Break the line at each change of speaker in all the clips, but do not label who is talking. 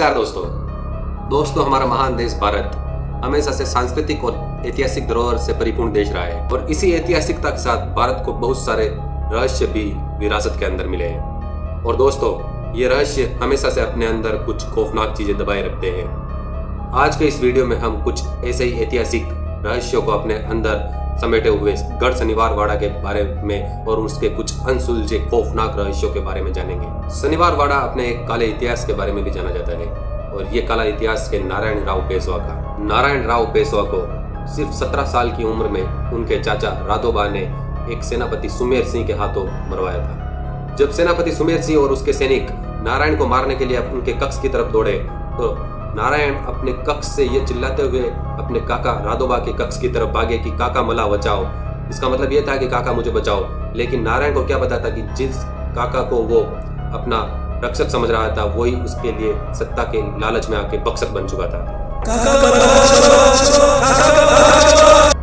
नमस्कार दोस्तों, हमारा महान देश भारत हमेशा से सांस्कृतिक और ऐतिहासिक धरोहर से परिपूर्ण देश रहा है और इसी ऐतिहासिकता के साथ भारत को बहुत सारे रहस्य भी विरासत के अंदर मिले हैं। और दोस्तों, ये रहस्य हमेशा से अपने अंदर कुछ खौफनाक चीजें दबाए रखते हैं। आज के इस वीडियो में हम कुछ ऐसे ही ऐतिहासिक रहस्यों को अपने अंदर समेटे हुए गढ़ शनिवार वाड़ा के बारे में और उसके कुछ अनसुलझे खौफनाक रहस्यों के बारे में जानेंगे। शनिवार वाड़ा अपने एक काले इतिहास के बारे में भी जाना जाता है और ये काला इतिहास है नारायण राव पेशवा का। नारायण राव पेशवा को सिर्फ 17 साल की उम्र में उनके चाचा राधोबा ने एक सेनापति सुमेर सिंह के हाथों मरवाया था। जब सेनापति सुमेर सिंह और उसके सैनिक नारायण को मारने के लिए उनके कक्ष की तरफ दौड़े तो नारायण अपने कक्ष से ये चिल्लाते हुए अपने काका राधोबा के कक्ष की तरफ भागे कि काका मला बचाओ। इसका मतलब ये था कि काका मुझे बचाओ, लेकिन नारायण को क्या पता था कि जिस काका को वो अपना रक्षक समझ रहा था वही उसके लिए सत्ता के लालच में आके भक्षक बन चुका था।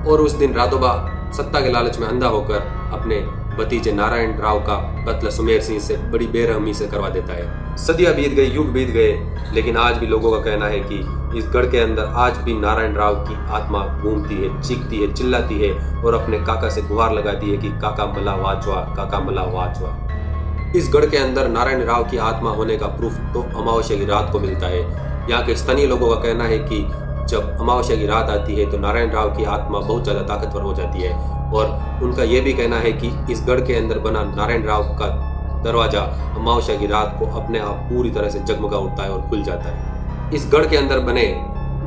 और उस दिन राधोबा सत्ता के लालच में अंधा होकर अपने भतीजे नारायण राव का कत्ल सुमेर सिंह से बड़ी बेरहमी से करवा देता है। सदियां बीत गई, युग बीत गए, लेकिन आज भी लोगों का कहना है कि इस गढ़ के अंदर आज भी नारायण राव की आत्मा घूमती है, चीखती है, चिल्लाती है और अपने काका से गुहार लगाती है कि काका मला वाचवा, काका मला वाचवा। इस गढ़ के अंदर नारायण राव की आत्मा होने का प्रूफ तो अमावस्या की रात को मिलता है। यहाँ के स्थानीय लोगों का कहना है कि जब अमावस्या की रात आती है तो नारायण राव की आत्मा बहुत ज्यादा ताकतवर हो जाती है और उनका यह भी कहना है कि इस गढ़ के अंदर बना नारायण राव का दरवाजा अमावस्या की रात को अपने आप पूरी तरह से जगमगा उठता है और खुल जाता है। इस गढ़ के अंदर बने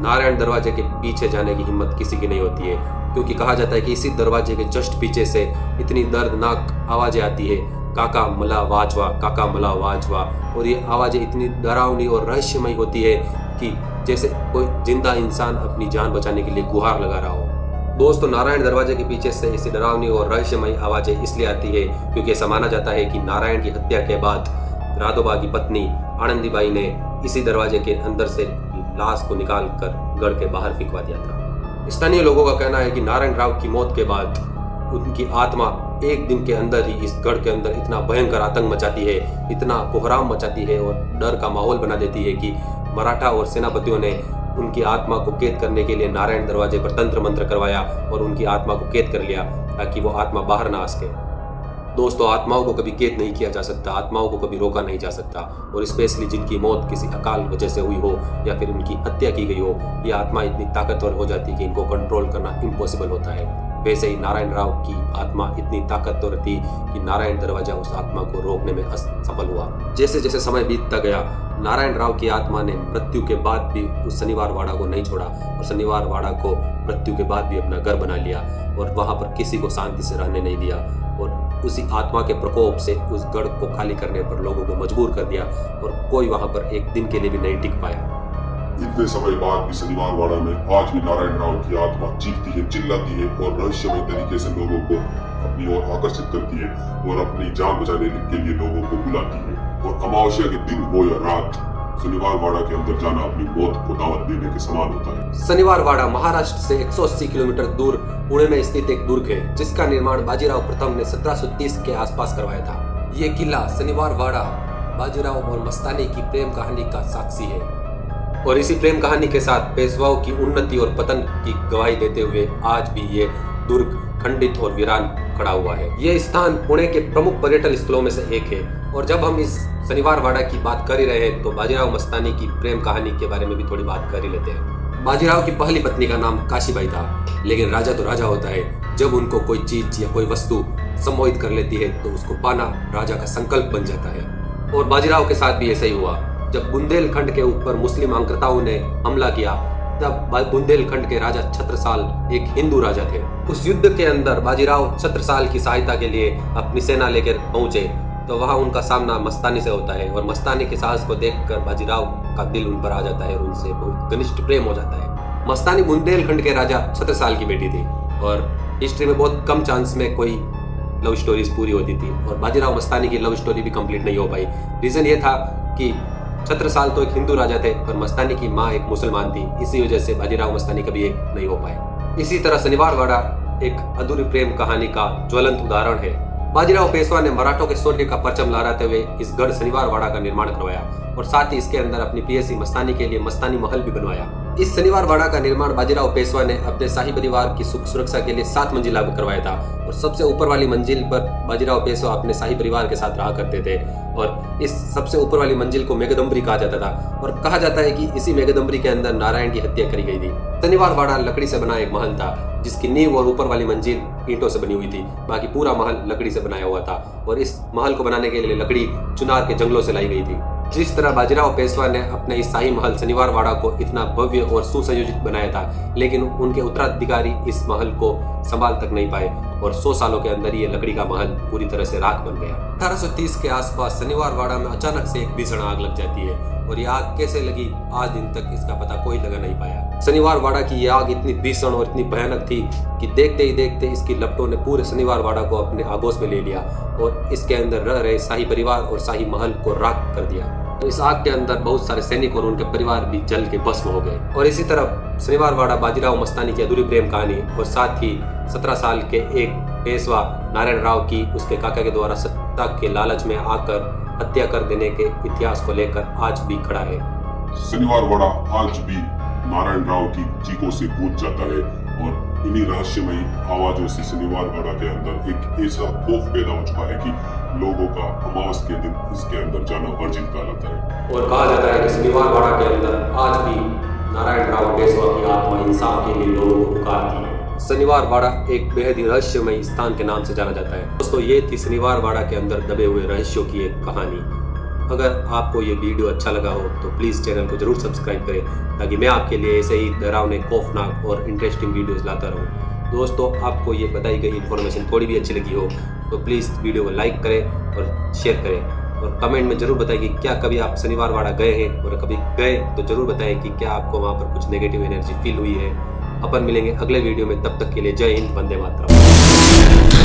नारायण दरवाजे के पीछे जाने की हिम्मत किसी की नहीं होती है, क्योंकि कहा जाता है कि इसी दरवाजे के जस्ट पीछे से इतनी दर्दनाक आवाजें आती है, काका मला वाचवा, काका मला वाचवा। और ये आवाजें इतनी डरावनी और रहस्यमय होती है कि जैसे कोई जिंदा इंसान अपनी जान बचाने के लिए गुहार लगा रहा हो। दोस्तों, नारायण दरवाजे के पीछे से ऐसी डरावनी और रहस्यमय आवाजें इसलिए आती है क्योंकि ऐसा माना जाता है कि नारायण की हत्या के बाद राधोबा की पत्नी आनंदीबाई ने इसी दरवाजे के अंदर से लाश को निकालकर गढ़ के बाहर फेंकवा दिया था। स्थानीय लोगों का कहना है कि नारायण राव की मौत के बाद उनकी आत्मा एक दिन के अंदर ही इस गढ़ के अंदर इतना भयंकर आतंक मचाती है, इतना कोहराम मचाती है और डर का माहौल बना देती है कि मराठा और सेनापतियों ने उनकी आत्मा को कैद करने के लिए नारायण दरवाजे पर तंत्र मंत्र करवाया और उनकी आत्मा को कैद कर लिया ताकि वो आत्मा बाहर ना आ सके। दोस्तों, आत्माओं को कभी कैद नहीं किया जा सकता, आत्माओं को कभी रोका नहीं जा सकता और स्पेशली जिनकी मौत किसी अकाल वजह से हुई हो या फिर उनकी हत्या की गई हो, ये आत्मा इतनी ताकतवर हो जाती है कि इनको कंट्रोल करना इम्पॉसिबल होता है। वैसे ही नारायण राव की आत्मा इतनी ताकतवर थी कि नारायण दरवाजा उस आत्मा को रोकने में असफल हुआ। जैसे जैसे समय बीतता गया, नारायण राव की आत्मा ने मृत्यु के बाद भी उस शनिवार वाड़ा को नहीं छोड़ा और शनिवार वाड़ा को मृत्यु के बाद भी अपना घर बना लिया और वहां पर किसी को शांति से रहने नहीं दिया और उसी आत्मा के प्रकोप से उस गढ़ को खाली करने पर लोगों को मजबूर कर दिया और कोई वहां पर एक दिन के लिए भी नहीं टिक पाया।
इतने समय बाद भी शनिवार वाड़ा में आज भी नारायण राव की आत्मा चीखती है, चिल्लाती है और रहस्यमय तरीके से लोगों को अपनी ओर आकर्षित करती है और अपनी जान बचाने के लिए लोगों को बुलाती है। और अमावस्या के दिन हो या रात, शनिवार वाड़ा के अंदर जाना अपनी मौत को दावत देने के समान होता है।
शनिवार वाड़ा महाराष्ट्र से 180 किलोमीटर दूर पुणे में स्थित एक दुर्ग है जिसका निर्माण बाजीराव प्रथम ने 1730 के आसपास करवाया था। ये किला शनिवार वाड़ा बाजीराव और मस्तानी की प्रेम कहानी का साक्षी है और इसी प्रेम कहानी के साथ पेशवाओं की उन्नति और पतन की गवाही देते हुए आज भी ये दुर्ग खंडित और वीरान खड़ा हुआ है। ये स्थान पुणे के प्रमुख पर्यटन स्थलों में से एक है और जब हम इस शनिवार वाड़ा की बात कर ही रहे हैं तो बाजीराव मस्तानी की प्रेम कहानी के बारे में भी थोड़ी बात कर ही लेते हैं। बाजीराव की पहली पत्नी का नाम काशीबाई था, लेकिन राजा तो राजा होता है, जब उनको कोई चीज या कोई वस्तु सम्मोहित कर लेती है तो उसको पाना राजा का संकल्प बन जाता है और बाजीराव के साथ भी ऐसा ही हुआ। जब बुंदेलखंड के ऊपर मुस्लिम आक्रांताओं ने हमला किया तब बुंदेलखंड के राजा छत्रसाल एक हिंदू राजा थे। उस युद्ध के अंदर बाजीराव छत्रसाल की सहायता के लिए अपनी सेना लेकर पहुंचे तो वहां उनका सामना मस्तानी से होता है और मस्तानी के साहस को देखकर बाजीराव का दिल उन पर आ जाता है और उनसे बहुत घनिष्ठ प्रेम हो जाता है। मस्तानी बुंदेलखंड के राजा छत्रसाल की बेटी थी और हिस्ट्री में बहुत कम चांस में कोई लव स्टोरीज पूरी होती थी और बाजीराव मस्तानी की लव स्टोरी भी कंप्लीट नहीं हो पाई। रीजन ये था कि छत्रसाल तो एक हिंदू राजा थे पर मस्तानी की माँ एक मुसलमान थी, इसी वजह से बाजीराव मस्तानी कभी एक नहीं हो पाए। इसी तरह शनिवार वाड़ा एक अधूरी प्रेम कहानी का ज्वलंत उदाहरण है बाजीराव पेशवा ने मराठों के शौर्य का परचम लहराते हुए इस गढ़ शनिवार वाड़ा का निर्माण करवाया और साथ ही इसके अंदर अपनी पीएसी मस्तानी के लिए मस्तानी महल भी बनवाया। इस शनिवार वाड़ा का निर्माण बाजीराव पेशवा ने अपने शाही परिवार की सुख सुरक्षा के लिए 7 मंजिला करवाया था और सबसे ऊपर वाली मंजिल पर बाजीराव पेशवा अपने शाही परिवार के साथ रहा करते थे और इस सबसे ऊपर वाली मंजिल को मेघदम्बरी कहा जाता था और कहा जाता है कि इसी मेघदम्बरी के अंदर नारायण की हत्या करी गई थी। शनिवार वाड़ा लकड़ी से बना एक महल था जिसकी नींव और ऊपर वाली मंजिल ईंटों से बनी हुई थी, बाकी पूरा महल लकड़ी से बनाया हुआ था और इस महल को बनाने के लिए लकड़ी चुनार के जंगलों से लाई गई थी। जिस तरह बाजीराव पेशवा ने अपने इस शाही महल शनिवार वाड़ा को इतना भव्य और सुसंयोजित बनाया था, लेकिन उनके उत्तराधिकारी इस महल को संभाल तक नहीं पाए और 100 सालों के अंदर ये लकड़ी का महल पूरी तरह से राख बन गया। 1830 के आसपास शनिवार वाड़ा में अचानक से एक भीषण आग लग जाती है और ये आग कैसे लगी आज दिन तक इसका पता कोई लगा नहीं पाया। शनिवार वाड़ा की ये आग इतनी भीषण और इतनी भयानक थी कि देखते ही देखते इसकी लपटों ने पूरे शनिवार वाड़ा को अपने आगोश में ले लिया और इसके अंदर रह रहे शाही परिवार और शाही महल को राख कर दिया। तो इस आग के अंदर बहुत सारे सैनिक और उनके परिवार भी जल के भस्म हो गए। और इसी तरह शनिवार वाड़ा बाजीराव मस्तानी की अधूरी प्रेम कहानी और साथ ही 17 साल के एक पेशवा नारायण राव की उसके काका के द्वारा सत्ता के लालच में आकर हत्या कर देने के इतिहास को लेकर आज भी खड़ा है।
शनिवार वाड़ा आज भी नारायण राव की चीखों से गूंज जाता है और इन्हीं रहस्यमयी आवाजों से शनिवार वाड़ा के अंदर एक ऐसा खौफ पैदा हो चुका है कि लोगों का अमावस के दिन इसके अंदर जाना वर्जित कहलाता है।
और कहा जाता है कि शनिवार वाड़ा के अंदर आज भी नारायण राव पेशवा की आत्मा इंसाफ के लिए लोगों को पुकारती है। शनिवार वाड़ा एक बेहद ही रहस्यमयी स्थान के नाम से जाना जाता है। दोस्तों, ये थी शनिवार वाड़ा के अंदर दबे हुए रहस्यों की एक कहानी। अगर आपको ये वीडियो अच्छा लगा हो तो प्लीज़ चैनल को जरूर सब्सक्राइब करें ताकि मैं आपके लिए ऐसे ही डरावने, खौफनाक और इंटरेस्टिंग वीडियोस लाता रहूं। दोस्तों, आपको ये बताई गई इन्फॉर्मेशन थोड़ी भी अच्छी लगी हो तो प्लीज़ वीडियो को लाइक करें और शेयर करें और कमेंट में जरूर बताएं कि क्या कभी आप शनिवार वाड़ा गए हैं और कभी गए तो जरूर बताएं कि क्या आपको वहाँ पर कुछ नेगेटिव एनर्जी फील हुई है। अपन मिलेंगे अगले वीडियो में, तब तक के लिए जय हिंद, वंदे मातरम।